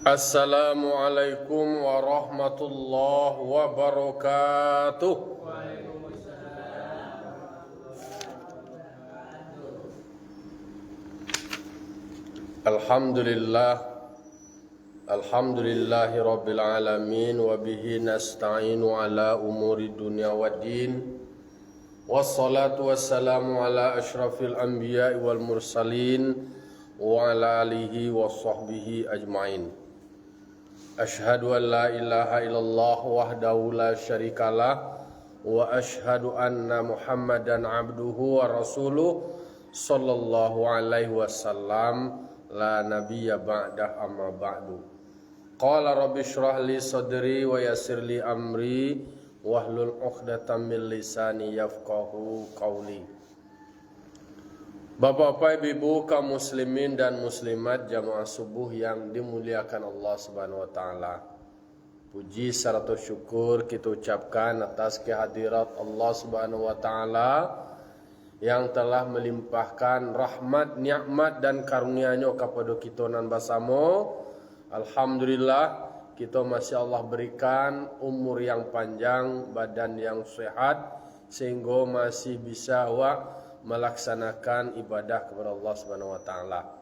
Assalamualaikum warahmatullahi wabarakatuh. Alhamdulillahi rabbil alamin wa bihi nasta'inu ala umuri dunya waddin. Wassalatu wassalamu ala asyrafil anbiya'i wal mursalin wa ala alihi wa sahbihi ajma'in. Ashhadu an la ilaha illallah wahdahu la syarikalah wa ashhadu anna Muhammadan abduhu wa rasuluh sallallahu alaihi wasallam la nabiyya ba'dah amma ba'du. Qala rabbi shrah li sadri wa yassir li amri wahlul 'uqdatam min lisani yafqahu qawli. Bapak-bapak, ibu, kaum muslimin dan muslimat jamaah subuh yang dimuliakan Allah Subhanahu wa taala. Puji serta syukur kita ucapkan atas kehadirat Allah Subhanahu wa taala yang telah melimpahkan rahmat, nikmat dan karunia-Nya kepada kita nan bersama. Alhamdulillah kita masih Allah berikan umur yang panjang, badan yang sehat sehingga masih bisa melaksanakan ibadah kepada Allah Subhanahu wa taala.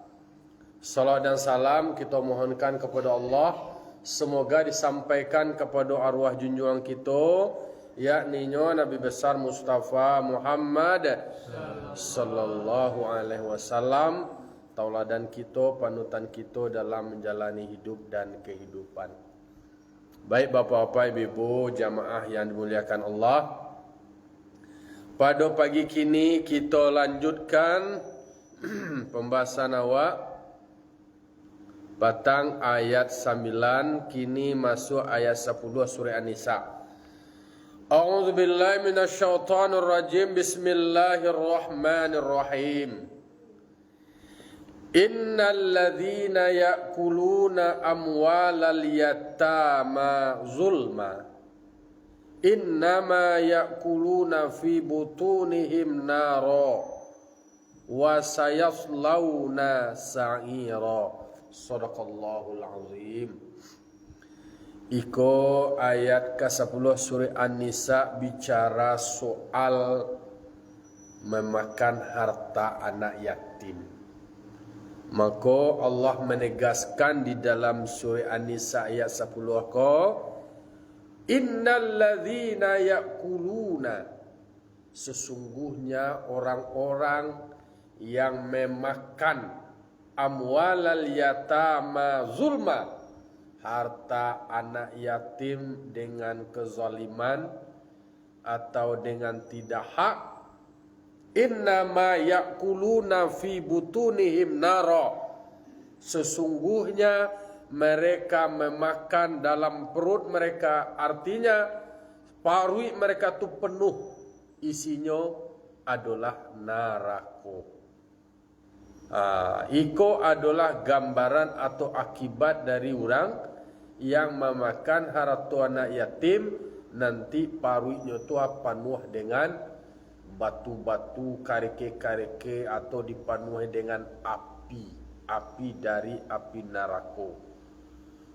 Salam dan salam kita mohonkan kepada Allah semoga disampaikan kepada arwah junjungan kita yakni Nabi besar Mustafa Muhammad sallallahu alaihi wasallam, tauladan kita, panutan kita dalam menjalani hidup dan kehidupan. Baik bapak-bapak, ibu, jamaah yang dimuliakan Allah, pada pagi kini kita lanjutkan pembahasan awak batang ayat 9 kini masuk ayat 10 surah An-Nisa. A'udzu billahi minasyaitonir rajim. Bismillahirrahmanirrahim. Innal ladzina ya'kuluna amwalal yatama zulma innama ya'kuluna fi butunihim nara wa sayaslawna sa'ira. Shadaqallahul azim. Iko ayat ke-10 surah An-Nisa bicara soal memakan harta anak yatim. Maka Allah menegaskan di dalam surah An-Nisa ayat 10 ko, innal ladzina ya'kuluna, sesungguhnya orang-orang yang memakan amwalal yatama zulma, harta anak yatim dengan kezaliman atau dengan tidak hak, innama ya'kuluna fi butunihim nara, sesungguhnya mereka memakan dalam perut mereka, artinya parui mereka tu penuh, isinya adalah neraka. Iko adalah gambaran atau akibat dari orang yang memakan harta anak yatim, nanti paruinya tu penuh dengan batu-batu, karike-karike, atau dipenuhi dengan api dari api neraka.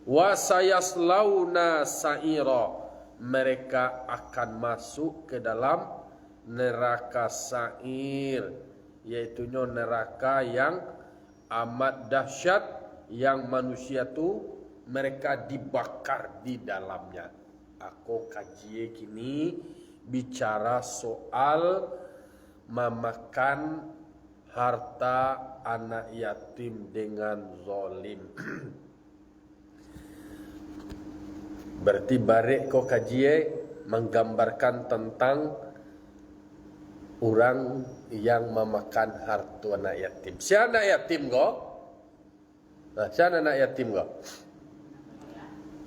Wa sayaslawna sa'ira, mereka akan masuk ke dalam neraka sa'ir, yaitu neraka yang amat dahsyat, yang manusia tu mereka dibakar di dalamnya. Aku kaji kini bicara soal memakan harta anak yatim dengan zalim. Berarti barek ko kaji menggambarkan tentang orang yang memakan harta anak yatim. Siapa anak yatim go? Siapa anak yatim go?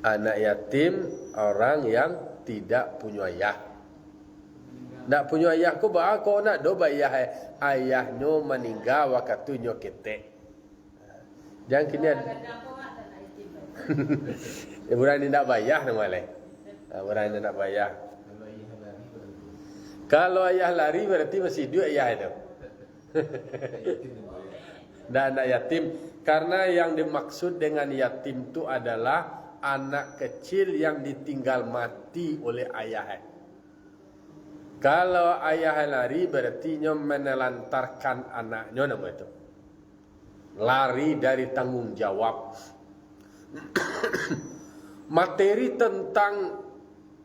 Anak yatim orang yang tidak punya ayah. Nak punya ayah ko ba ko nak do ba ayahnya meninggal waktunya ketek. Jangan kini berani nak bayar nama le. Berani nak bayar. Kalau ayah lari berarti masih hidup ayah itu. Dan anak yatim, karena yang dimaksud dengan yatim itu adalah anak kecil yang ditinggal mati oleh ayahnya. Kalau ayah lari berarti nyo menelantarkan anaknya, nama itu lari dari tanggung jawab. Materi tentang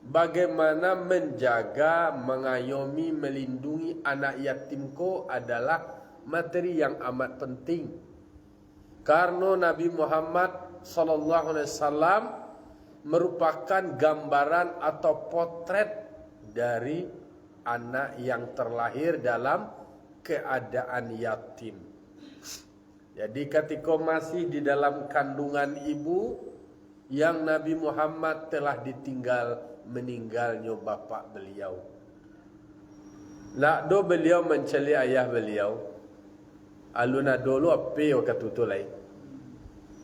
bagaimana menjaga, mengayomi, melindungi anak yatim ko adalah materi yang amat penting. Karena Nabi Muhammad SAW merupakan gambaran atau potret dari anak yang terlahir dalam keadaan yatim. Jadi ketika masih di dalam kandungan ibu, yang Nabi Muhammad telah ditinggal meninggalnya bapak beliau. Nak do beliau menceli ayah beliau. Aluna dolo apa yo katutulai.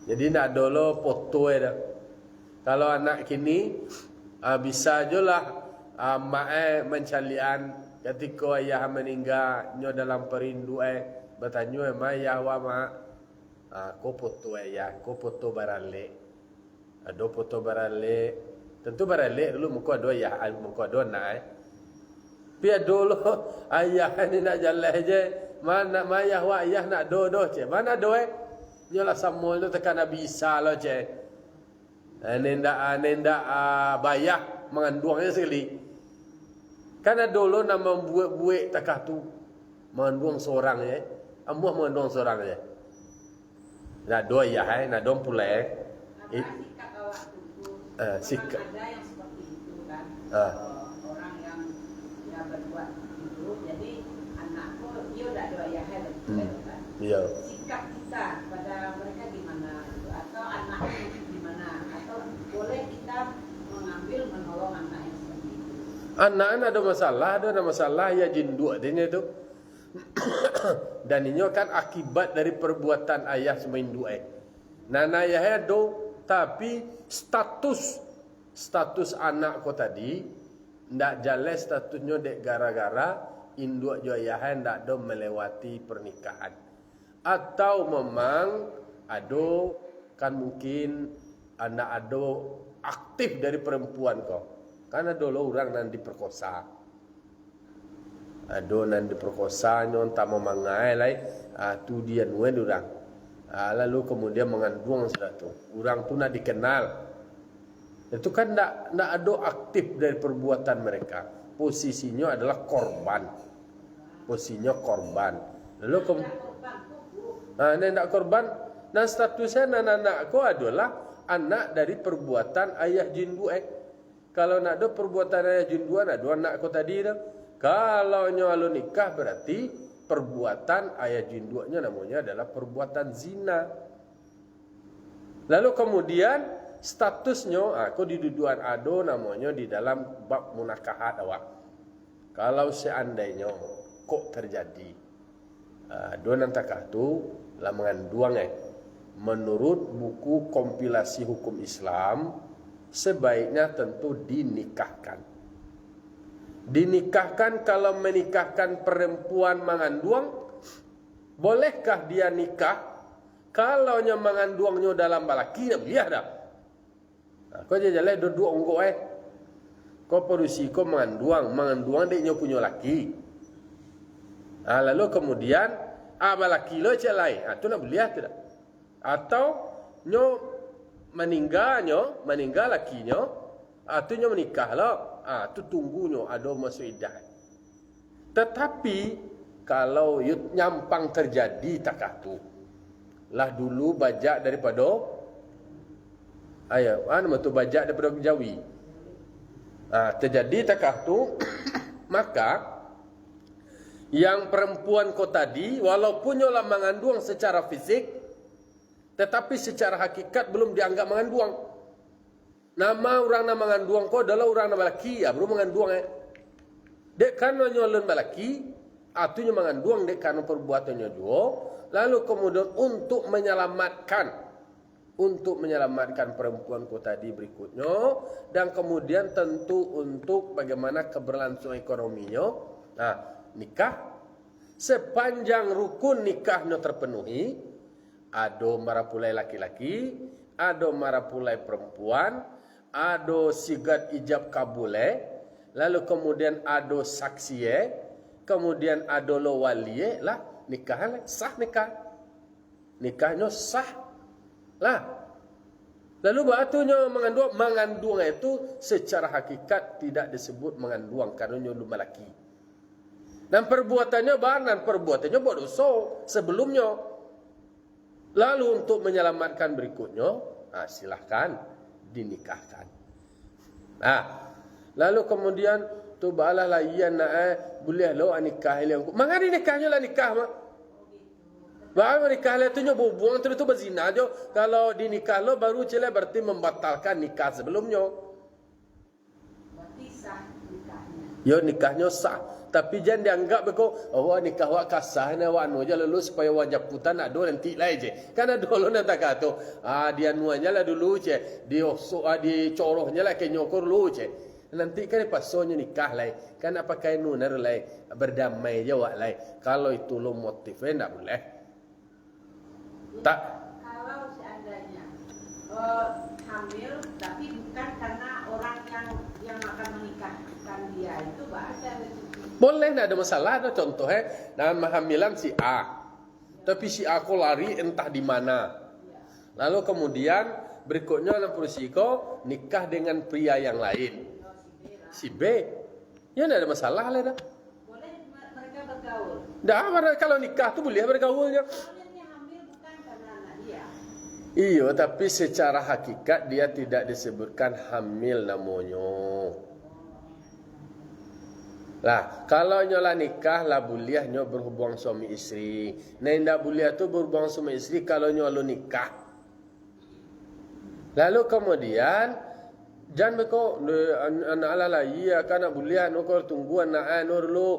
Jadi nak dolo foto dah. Kalau anak kini bisa ajalah mak mencalian ketika ayah meninggal nyo dalam perindu bertanya ayah wa mak ko foto ayah, ko foto barale. Ado foto barale. Tentu barale dulu muka do ayah, muka do nak Pia dulu ayah ni nak jalan je. Mana mayah wa ayah nak do je. Mana do nyola samul tu tekan bisa lo je. Nenda bayah menganduangnya sekali. Karena dulu nak membuat takah tu menganduang seorang je. Amuah menganduang seorang je. Nak do ayah nak do pula sikap awak tu. Sikap. Ada yang seperti itu kan. Orang yang berbuat itu, jadi anakku dia udah doa ya kan. Iya. Sikap kita pada mereka gimana? Atau anaknya gimana? Atau boleh kita mengambil menolong anak yang seperti itu? Anak ada masalah ya jindu adanya itu. Dan ini kan akibat dari perbuatan ayah semain dua. Nana ayah do, tapi status anak ko tadi ndak jelas statusnya dek gara-gara induk jo ayah ndak do melewati pernikahan. Atau memang ado kan mungkin anak ado aktif dari perempuan ko. Karena dulu orang nan diperkosa. Ado nan diperkosa nyon tak memangai lai tu dia nuen orang. Lalu kemudian mengandung sudah tu. Orang tu nak dikenal. Itu kan nak ada aktif dari perbuatan mereka. Posisinya adalah korban. Posisinya korban. Lalu nak korban. Dan statusnya anak-anakku adalah anak dari perbuatan ayah jindu. Kalau nak ada perbuatan ayah jindu, ada anakku tadi dah. Kalau nyalu nikah berarti perbuatan ayah jindunya namanya adalah perbuatan zina. Lalu kemudian statusnya aku di duduan ado namanya di dalam bab munakahat awak. Kalau seandainya kok terjadi ado nantakah tu lah mengandung menurut buku kompilasi hukum Islam sebaiknya tentu dinikahkan. Dinikahkan kalau menikahkan perempuan mengandung, bolehkah dia nikah? Kalau nya mengandungnya dalam balaki, biar dah. Kau jalan dua ongko Kau perusi kau mengandung dia nya punya laki. Lalu kemudian balaki lo celai, tu nak beliah tidak? Atau nyo meninggal lakinya, tu nyo menikah lo. Tu tunggunya ada masuk iddah. Tetapi kalau nyampang terjadi takah tu lah dulu bajak daripada tu bajak daripada kejawi. Terjadi takah tu maka yang perempuan ko tadi walaupun nyolah mengandung secara fisik tetapi secara hakikat belum dianggap mengandung. Nama orang nama mengandung ko adalah orang nama laki belum mengandung dek karena nyolon balaki atunya mengandung dek karena perbuatannya juga. Lalu kemudian untuk menyelamatkan perempuan ko tadi berikutnya dan kemudian tentu untuk bagaimana keberlangsungan ekonominya. Nikah sepanjang rukun nikahnya terpenuhi Ado marapulai laki-laki, ado marapulai perempuan, ado sigat ijab kabule, lalu kemudian ado saksiye, kemudian ado lo waliye, lah nikah sah nikah. Nikahnya sah. Lah. Lalu batunya mengandung itu secara hakikat tidak disebut mengandung karena nyo laki. Dan perbuatannya banan, perbuatannya berdosa sebelumnya. Lalu untuk menyelamatkan berikutnya, silahkan dinikahkan. Nah, lalu kemudian tu balah layan boleh lo nikah yang mangga nikahnya lah nikah mah. Bahawa nikah itu nyo buang tu berzina jo. Kalau dinikah lo baru cile berarti membatalkan nikah sebelumnya. Berarti sah nikahnya. Yo nikahnya sah. Tapi jangan dianggap beko nikah wak kasah na wak anu aja lalu supaya wajib putan nak do nanti lah je. Karena dulu nak tak kata dia nuanya lah dulu je. Di corohnya lah ke nyokor lu je. Nanti kan pasonya nikah lah. Kan apa pakai nunar lah berdamai je wak lah. Kalau itu lo motifnya tak boleh. Tak. Kalau seandainya hamil tapi bukan karena orang yang akan menikahkan dia itu bahasa boleh, tidak ada masalah. Ada contohnya dalam hamilan si A, tapi si A kok lari entah di mana. Lalu kemudian berikutnya dalam persiko nikah dengan pria yang lain. Si B, ya tidak ada masalah lah. Boleh mereka bergaul. Dah, kalau nikah tu boleh bergaulnya. Iya, tapi secara hakikat dia tidak disebutkan hamil namanya. Lah, kalau nyola nikah lah boleh nyo berhubung suami istri. Nah, tidak boleh tu berhubung suami istri kalau nyola nikah. Lalu kemudian jangan beko anak ala iya kan nak boleh no kau tunggu anak no dulu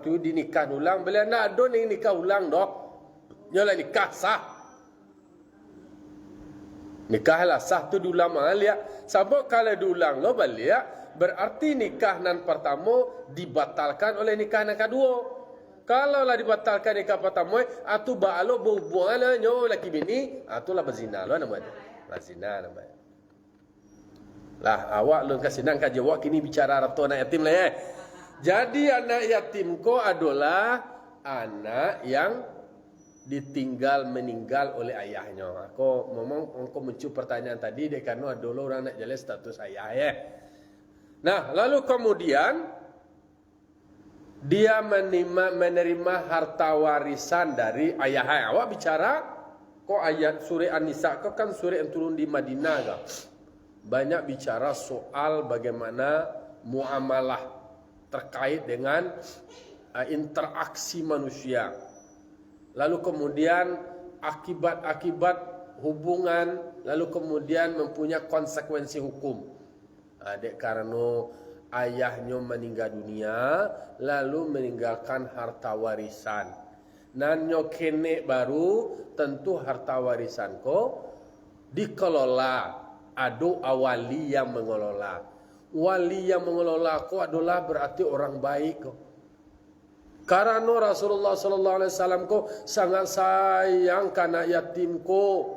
tu dinikah ulang. Boleh nak do nikah ulang doh. Nyola nikah sah. Nikah lah sah tu diulang malia. Sebab kalau diulang lo balik berarti nikah nan pertama dibatalkan oleh nikah nan kedua. Kalau lah dibatalkan nikah pertama, atu baalo berhubungan nyo laki bini, atulah berzina lo namanya. Berzina namanya. Lah awak lu kasih nang kaji awak kini bicara ratu anak yatim lah . Jadi anak yatim ko adalah anak yang ditinggal meninggal oleh ayahnya. Aku ngomong muncul pertanyaan tadi dek karena adalah orang nak jelas status ayah ya. Nah, lalu kemudian dia menerima harta warisan dari ayahnya. Awak bicara kok ayat surah An-Nisa kok kan surah yang turun di Madinah kah? Banyak bicara soal bagaimana muamalah terkait dengan interaksi manusia. Lalu kemudian akibat-akibat hubungan, lalu kemudian mempunyai konsekuensi hukum. Dek karena ayahnya meninggal dunia, lalu meninggalkan harta warisan. Nanyo kene baru tentu harta warisan ko dikelola. Ado awali yang mengelola. Wali yang mengelola ko adalah berarti orang baik ko. Karena Rasulullah sallallahu alaihi wasallam ko sangat sayang kana yatim ko.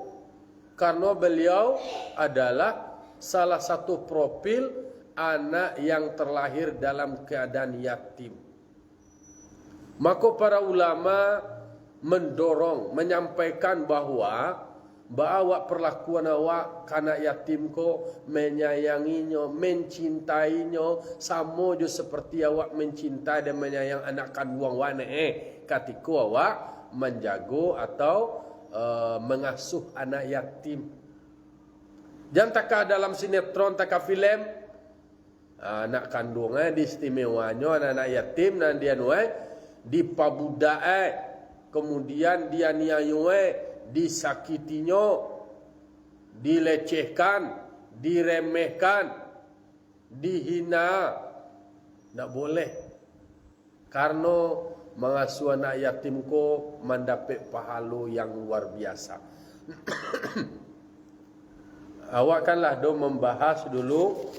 Karena beliau adalah salah satu profil anak yang terlahir dalam keadaan yatim. Maka para ulama mendorong, menyampaikan bahwa perlakuan awak kanak yatim ko menyayanginya, mencintainya sama je seperti awak mencintai dan menyayang anak kandung awak ketika awak menjaga atau mengasuh anak yatim. Jangan takah dalam sinetron, takah filem anak kandungnya diistimewanya anak yatim dan dia dipabudak kemudian dia niayue disakitinya, dilecehkan, diremehkan, dihina. Tak boleh. Karena mengasuh anak yatim ko mendapat pahala yang luar biasa. Awak kanlah do membahas dulu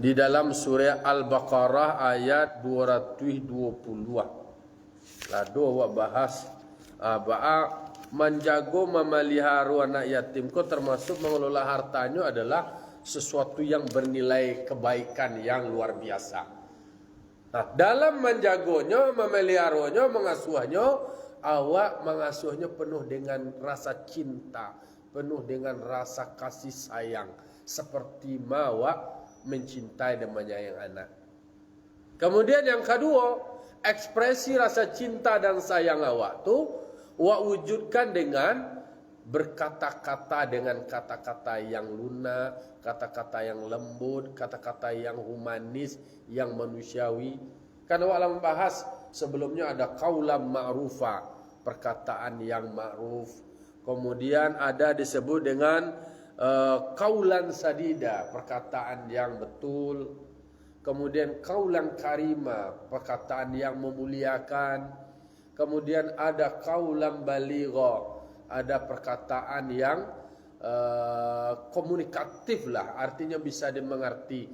di dalam surah Al-Baqarah ayat 220. Lah do awak bahas menjago memelihara anak yatim ko termasuk mengelola hartanya adalah sesuatu yang bernilai kebaikan yang luar biasa. Nah, dalam menjagonya, memeliharanya, mengasuhnya, awak mengasuhnya penuh dengan rasa cinta, penuh dengan rasa kasih sayang, seperti awak mencintai dan menyayangi anak. Kemudian yang kedua, ekspresi rasa cinta dan sayang awak tu awak wujudkan dengan berkata-kata dengan kata-kata yang lunak, kata-kata yang lembut, kata-kata yang humanis, yang manusiawi. Karena awak membahas sebelumnya ada qaulan ma'rufa, perkataan yang ma'ruf. Kemudian ada disebut dengan qaulan sadida, perkataan yang betul. Kemudian qaulan karima, perkataan yang memuliakan. Kemudian ada qaulan baligha, ada perkataan yang komunikatif lah, artinya bisa dimengerti.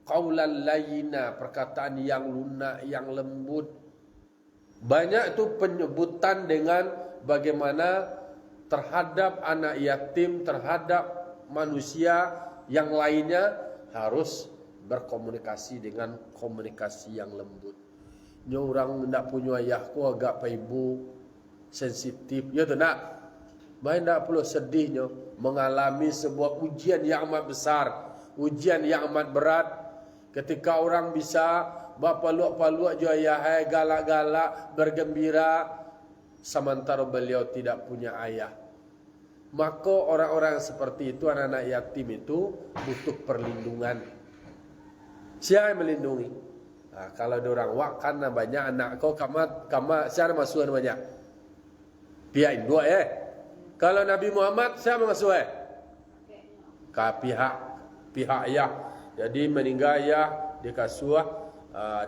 Qaulan layyina, perkataan yang lunak, yang lembut. Banyak itu penyebutan dengan bagaimana terhadap anak yatim, terhadap manusia yang lainnya harus berkomunikasi dengan komunikasi yang lembut. Nya orang tidak punya ayahku agak paibu, sensitif, ya tu nak. Baik tidak perlu sedihnya mengalami sebuah ujian yang amat besar, ujian yang amat berat. Ketika orang bisa berpaluk-paluk je ayah, galak-galak, bergembira, sementara beliau tidak punya ayah. Maka orang-orang seperti itu, anak-anak yatim itu butuh perlindungan. Siapa yang melindungi? Nah, kalau ada orang wak kan banyak anak kau kama siapa masuk banyak? Pihak Indo Kalau Nabi Muhammad siapa masuk pihak ayah. Jadi meninggal ayah dikasuh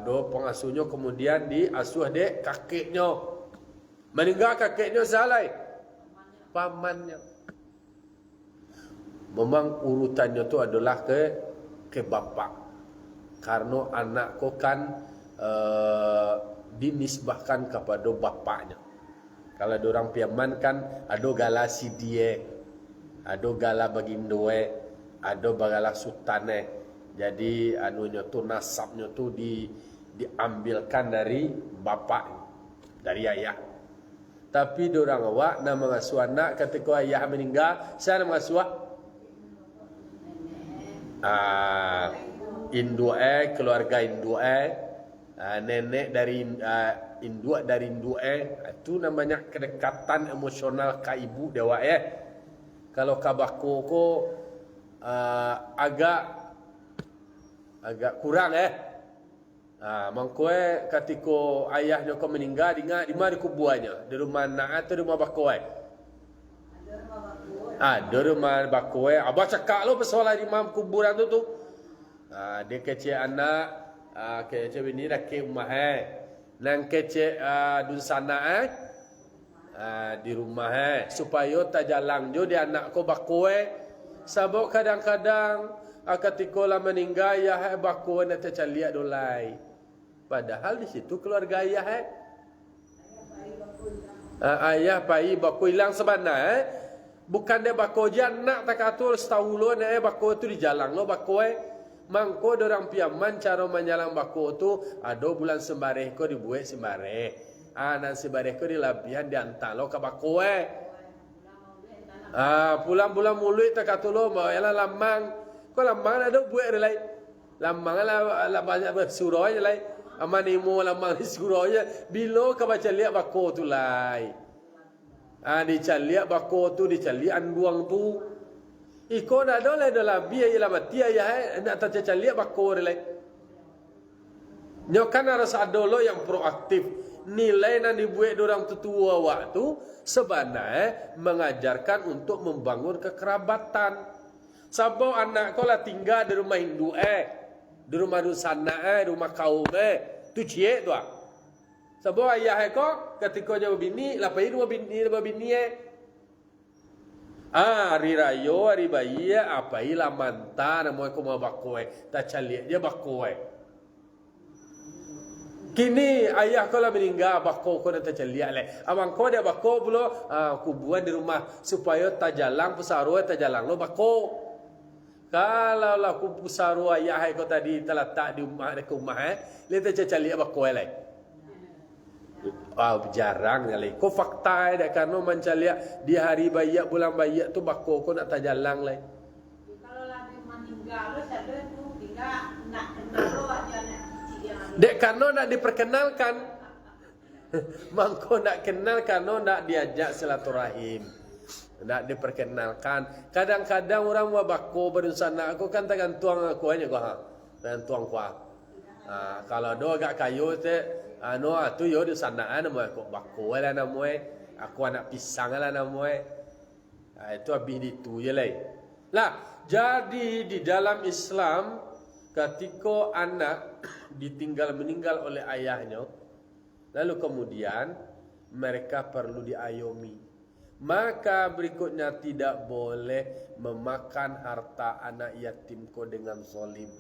do pengasuhnya, kemudian diasuh dek kakeknya. Meninggal kakeknya salai pamannya. Memang urutannya itu adalah ke bapak. Karena anak ko kan dinisbahkan kepada bapaknya. Kalau ada orang piaman kan ada gala si dia, ada gala bagindoe, ada bagala sultane. Jadi anunya tu nasabnya tu diambilkan dari bapak, dari ayah. Tapi dorang awak nak mengasuh anak ketika ayah meninggal, saya nak mengasuh indue, keluarga indue, nenek dari induk dari indue, itu namanya kedekatan emosional ka ibu dewa Kalau kabako ko agak kurang mangkoe ketika ayahnya ko meninggal di mana kuburannya, di rumah anak atau di rumah bakoe? Di rumah bakoe. Abah cakap lo persoalan imam kuburan tu. Dia kecil anak, kecil bini dah ke rumah nang kecil dun sana di rumah supaya tak jalan jo dia anak ko bakoe. Sebab kadang-kadang ketika lah meninggal ya bakoe nak tercaliak dolai. Padahal di situ keluarga ayah ayah pai bako hilang sebenarnya bukan dia bako je anak tak atur setahun bako tu di jalan lo bako mangko dorang piaman cara menyalang bako tu ada bulan sembareh ko dibuat sembareh nan sembareh ko di labihan diantar lo ke bako pulang bulan mulut tak atur lo mau yalah lamang ko lamang ada buat relai lamang lah banyak bersurau je lai aman imo lamang surau je bilo ka baca liat bako tu lai dicaliak bako tu dicaliak anduang tu iko dah ada lah biaya ialah mati ayah nak tak caliak bako relai nyokan harus ada lo yang proaktif nilai nan dibuat dorang tetua waktu sebenarnya mengajarkan untuk membangun kekerabatan. Sebab anak kau lah tinggal di rumah Hindu di rumah dusana rumah kaum tu cie tu sebab ayah kau ketika dia berbini lapai rumah bini hari raya hari bayi apa ilah mantan mau ko mau bakoe tak caliak dia bakoe Kini ayah kau lah meninggal, bako kau nak tercelia leh. Abang kau dia bako pula, kuburan di rumah supaya tajalang pesaru tajalang lo bako. Kalau lah pesaru ayah kau tadi terletak di rumah dekat rumah le tercelia bako leh. Jarang kali. Kau fakta dah karena mencelia di hari bayak bulan bayak tu bako kau nak tajalang leh. Kalau lah dia meninggal, ada tu tinggal nak kenal lo aja nak. Dek karena nak diperkenalkan. Mangko nak kenal karena nak diajak silaturahim. Nak diperkenalkan. Kadang-kadang orang buat bako berusaha aku kan tangan tuang aku aja kau ha. Tangan tuang kau. Kalau do agak kayu te tu yo di sana nama aku bako lah nama aku anak pisang lah nama itu habis itu je lah. Lah, jadi di dalam Islam ketika anak ditinggal meninggal oleh ayahnya, lalu kemudian mereka perlu diayomi. Maka berikutnya tidak boleh memakan harta anak yatim ko dengan zalim.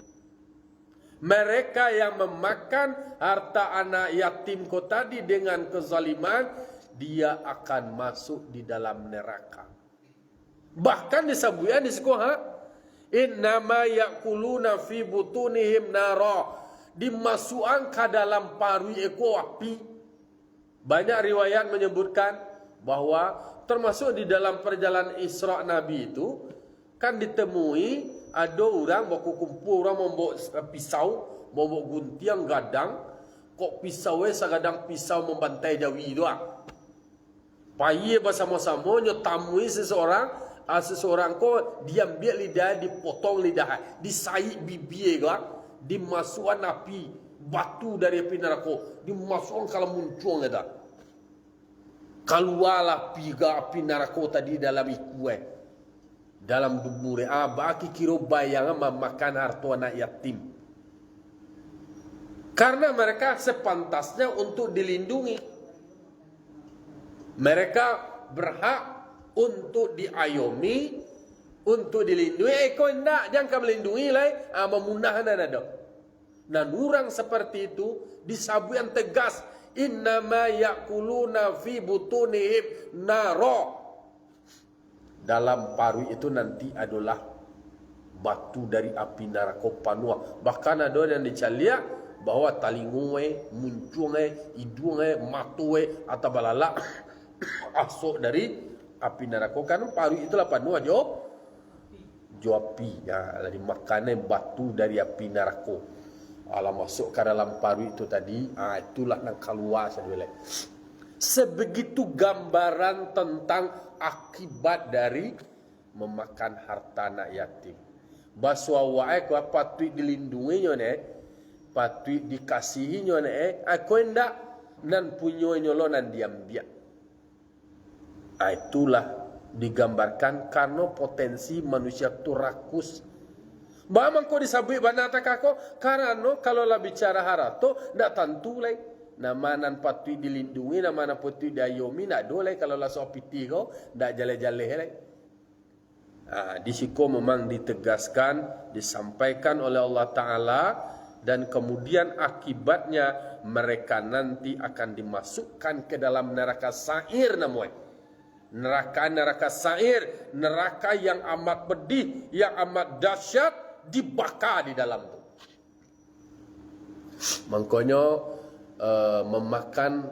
Mereka yang memakan harta anak yatim ko tadi dengan kezaliman, dia akan masuk di dalam neraka. Bahkan disebutkan di sekolah, innama yakuluna fi butunihim nara, dimasukkan ke dalam paru eko api. Banyak riwayat menyebutkan bahwa termasuk di dalam perjalanan Isra Nabi itu kan ditemui ada orang baku kumpul orang membawa pisau, membawa guntiang gadang, kok pisau sagadang pisau membantai jawi doang. Paye bersama-sama nyotamui seseorang ko diambil lidah, dipotong lidah, disaik bibir ko, dimasukkan api batu dari api neraka, dimasukkan kalau muncul kata. Keluarlah api neraka tadi dalam iku dalam dubur. Baki kira bayangan memakan harta anak yatim. Karena mereka sepantasnya untuk dilindungi. Mereka berhak untuk diayomi, untuk dilindungi. Kau tidak, jangan melindungi lah, memunahkan ada. Dan orang seperti itu disabui yang tegas, innama yakuluna fi butunihim naro. Dalam paru itu nanti adalah batu dari api neraka panua. Bahkan ada yang dicalia bahwa talingue, muncunge, hidunge, matue atau balala asuk dari api neraka. Karena paru itulah panua jo api. Ya, dimakannya batu dari api neraka. Alam masuk ke dalam paru itu tadi, itulah yang keluar sahaja. Sebegitu gambaran tentang akibat dari memakan harta anak yatim. Baswa wae ko patut dilindungi ne, patut dikasihi ne, aku ndak nan punyo nyolo nan diambil. Itulah digambarkan karena potensi manusia tu rakus. Bagaimana kau disabui banata kako? Karena kalau lah bicara harato, ndak tentu lagi. Nama nan patut dilindungi, nama nan patut diayomi, ndak boleh kalau lah soal piti kau, ndak jale-jale lagi. Di situ memang ditegaskan, disampaikan oleh Allah Ta'ala, dan kemudian akibatnya mereka nanti akan dimasukkan ke dalam neraka sa'ir namanya. Neraka sa'ir, neraka yang amat pedih, yang amat dahsyat, dibakar di dalam itu. Makanya memakan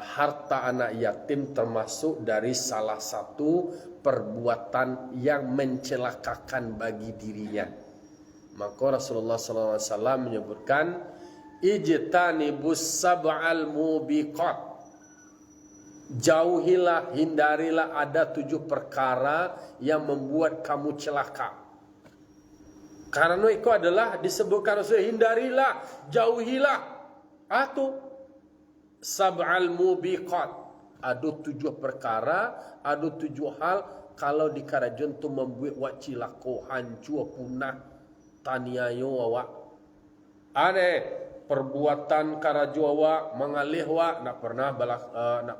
harta anak yatim termasuk dari salah satu perbuatan yang mencelakakan bagi dirinya. Maka Rasulullah SAW menyebutkan, ijtanibus sab'al mubiqat. Jauhilah, hindarilah ada 7 perkara yang membuat kamu celaka. Karena itu adalah disebutkan Rasul, hindarilah, jauhilah. Atau sab'al mubiqat. Ada 7 perkara, ada 7 hal kalau dikarajon tu membuat wak cilako, hancur, punah, taniayo awak. Aneh, perbuatan karajo awak mengalih awak nak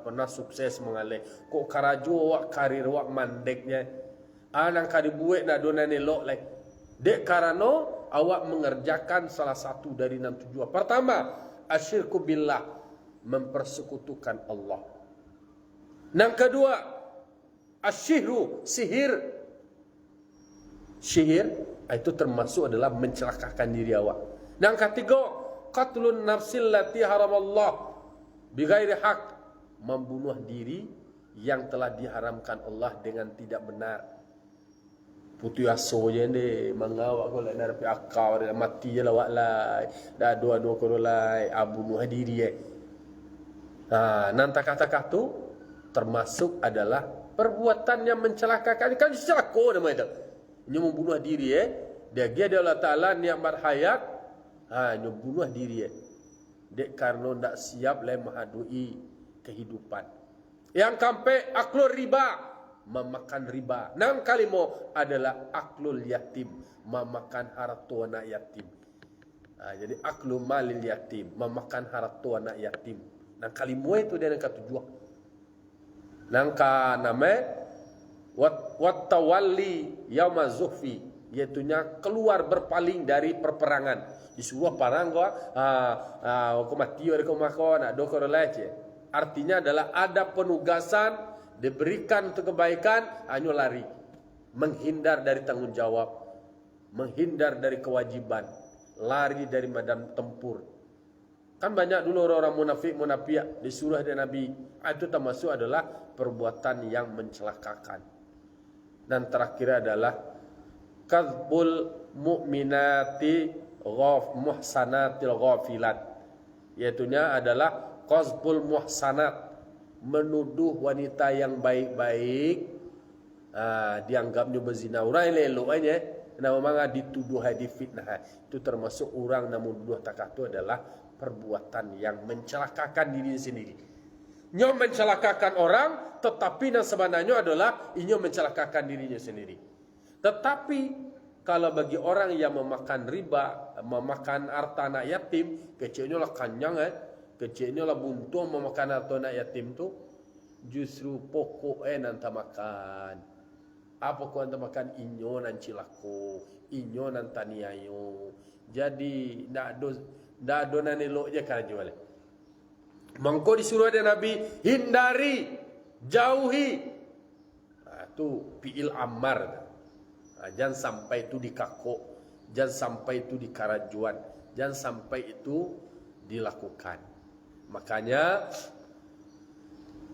pernah sukses mengalih. Kok karajo awak karir awak mandeknya. Nang kadibuat nak dona nelok lagi. Dek karena awak mengerjakan salah satu dari 6 tujuan. Pertama, asyirku billah, mempersekutukan Allah. Yang kedua, asyihru, sihir. Sihir itu termasuk adalah mencelakakan diri awak. Yang ketiga, qatlun nafsil lati haramallah bighairi haq, membunuh diri yang telah diharamkan Allah dengan tidak benar. Putu aso je ni mangawak ko la dar pi akau dia mati je lawak lai. Dah dua-dua ko lai bunuh diri nan kata-kata tu termasuk adalah perbuatan yang mencelakakan. Kan celaka nama itu. Nyo membunuh diri dia Allah Taala niat berhayat nyo bunuh diri dek karena ndak siap lai menghadui kehidupan. Yang kampe aklul riba, memakan riba. Nang kalimo adalah aklul yatim, memakan harta anak yatim. Jadi aklu malil yatim, memakan harta anak yatim. Nang kalimo itu dia nang tujuan. Nang ka nama wat tawalli yauma zuhfi, iaitunya keluar berpaling dari perperangan. Disuruh parang ko ko mati ore ko makon do ko lece. Artinya adalah ada penugasan diberikan untuk kebaikan, hanya lari, menghindar dari tanggung jawab, menghindar dari kewajiban, lari dari medan tempur. Kan banyak dulu orang-orang munafik disuruh dari Nabi, itu termasuk adalah perbuatan yang mencelakakan. Dan terakhir adalah kadzbul mu'minati muhsanatil ghafilat, yaitunya adalah qazbul muhsanat, menuduh wanita yang baik-baik, dianggapnya berzina. Orang yang elok aja, nama dituduh difitnah. Itu termasuk orang yang menuduh takatu adalah perbuatan yang mencelakakan diri sendiri. Nyo mencelakakan orang, tetapi yang sebenarnya adalah inyo mencelakakan dirinya sendiri. Tetapi kalau bagi orang yang memakan riba, memakan harta anak yatim, kecilnya lah kanyang kecilnya lah buntung memakan harta anak yatim tu, justru pokok nanti makan. Apa kau nanti makan inyo nan cilako, inyo nan taniayo. Jadi ndak do nan elok je kan jual. Mangko disuruh ada Nabi hindari, jauhi. Tu fi'il ammar. Jangan sampai itu dikakok, jangan sampai itu dikarajuan, jangan sampai itu dilakukan. Makanya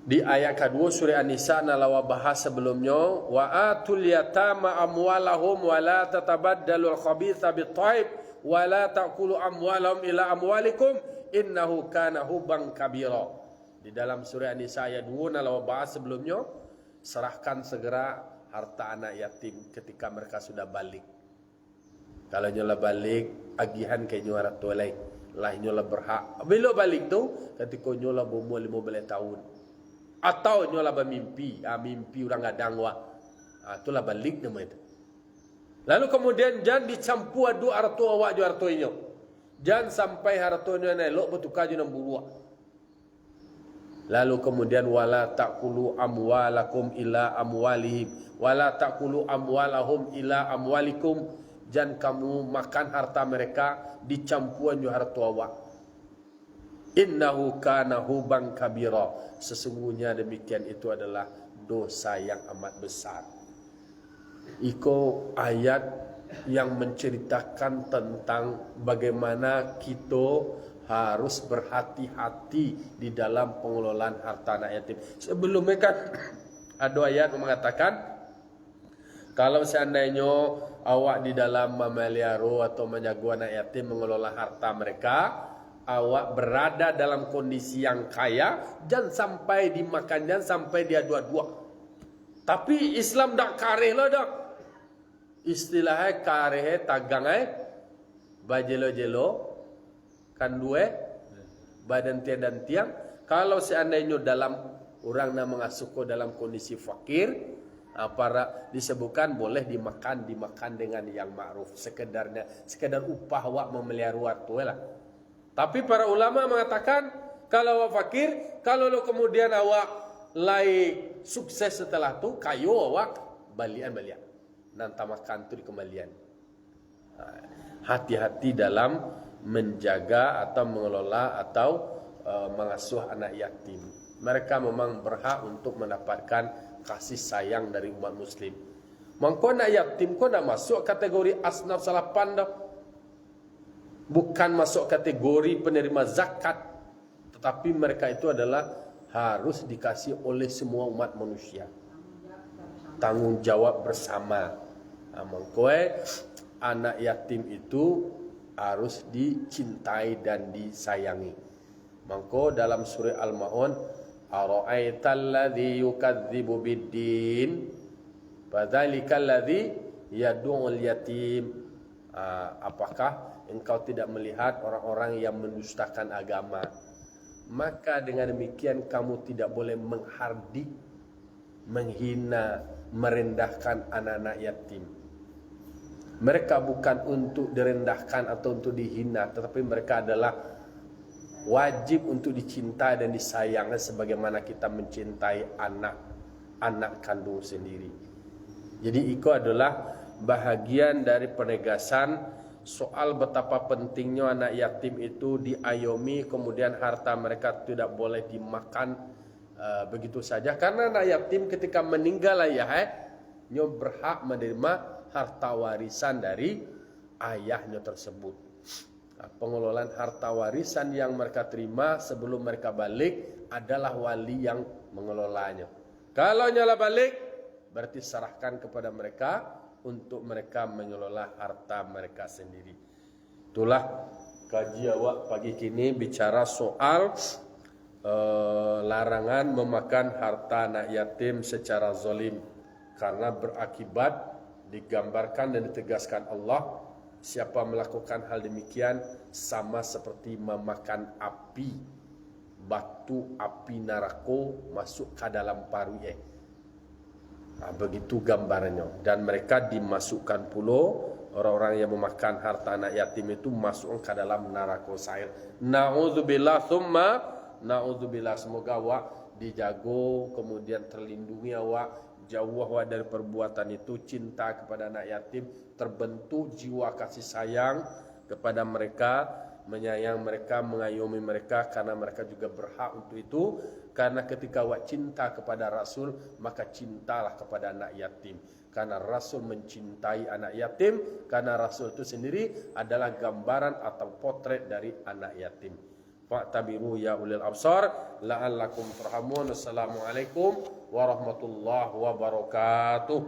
di ayat kedua surah An-Nisa nalawa bahas sebelumnya, wa atul yatama amwalahum wa la tatabaddalul khabitha bit-thayyib wa la ta'kulu amwalahum ila amwalikum innahu kana huban kabira. Di dalam surah An-Nisa ayat 2 nalawa bahas sebelumnya, serahkan segera harta anak yatim ketika mereka sudah balik. Kalau nyola balik, agihan ke nyola tolek, lah nyola berhak. Bila balik tu, ketika nyola berumur 15 tahun. Atau nyola bermimpi, mimpi orang gadang wah. Itulah balik nama itu. Lalu kemudian jangan dicampur adu harta awak jo harta inyo. Jangan sampai harta inyo elok bertukar jo nang buruak. Lalu kemudian wala taqulu amwalakum ila amwalihim wala taqulu amwalahum ila amwalikum, jangan kamu makan harta mereka dicampuran jo harta awak. Innahu kana huban kabira, sesungguhnya demikian itu adalah dosa yang amat besar. Iko ayat yang menceritakan tentang bagaimana kita harus berhati-hati di dalam pengelolaan harta anak yatim. Sebelumnya kan ada ayat yang mengatakan kalau seandainya awak di dalam memelihara atau menjaga anak yatim, mengelola harta mereka, awak berada dalam kondisi yang kaya, jangan sampai dimakan, jangan sampai dia dua-dua. Tapi Islam dak kareh lah dak. Istilahnya kareh tagang bajelo-jelo kan dua badan tiang dan tiang. Kalau seandainya dalam orang yang mengasuh dalam kondisi fakir, para disebutkan boleh dimakan dengan yang ma'ruf, sekedar upah awak memelihara wartu lah. Tapi para ulama mengatakan kalau awak fakir, kalau lo kemudian awak lai sukses setelah tu, kayo awak balian nanti makan tu di kembalian. Hati-hati menjaga atau mengelola atau mengasuh anak yatim. Mereka memang berhak untuk mendapatkan kasih sayang dari umat muslim. Mangko anak yatim kau nak masuk kategori asnaf salapan dah. Bukan masuk kategori penerima zakat, tetapi mereka itu adalah harus dikasih oleh semua umat manusia. Tanggung jawab bersama. Mangko anak yatim itu harus dicintai dan disayangi. Mangko dalam surah Al-Maun, ara'aital ladzi yukadzibu biddin fadzalikal ladzi yad'ul yatim. Apakah engkau tidak melihat orang-orang yang mendustakan agama? Maka dengan demikian kamu tidak boleh menghardik, menghina, merendahkan anak-anak yatim. Mereka bukan untuk direndahkan atau untuk dihina, tetapi mereka adalah wajib untuk dicintai dan disayang sebagaimana kita mencintai anak kandung sendiri. Jadi itu adalah bahagian dari penegasan soal betapa pentingnya anak yatim itu diayomi, kemudian harta mereka tidak boleh dimakan begitu saja. Karena anak yatim ketika meninggal ayahnya berhak menerima harta warisan dari ayahnya tersebut. Pengelolaan harta warisan yang mereka terima sebelum mereka balik adalah wali yang mengelolanya. Kalau nyala balik, berarti serahkan kepada mereka untuk mereka mengelola harta mereka sendiri. Itulah kaji awak pagi kini bicara soal larangan memakan harta anak yatim secara zalim, karena berakibat digambarkan dan ditegaskan Allah, siapa melakukan hal demikian sama seperti memakan api, batu api neraka masuk ke dalam paru. Begitu gambarnya. Dan mereka dimasukkan pula, orang-orang yang memakan harta anak yatim itu masuk ke dalam neraka sa'ir. Na'udzubillah thumma na'udzubillah. Semoga awak dijago, kemudian terlindungi awak, jauh awak dari perbuatan itu, cinta kepada anak yatim, terbentuk jiwa kasih sayang kepada mereka, menyayang mereka, mengayomi mereka, karena mereka juga berhak untuk itu. Karena ketika awak cinta kepada Rasul, maka cintalah kepada anak yatim. Karena Rasul mencintai anak yatim, karena Rasul itu sendiri adalah gambaran atau potret dari anak yatim. Fa'tabiru ya ulil absar la'allakum turhamun. Assalamualaikum warahmatullahi wabarakatuh.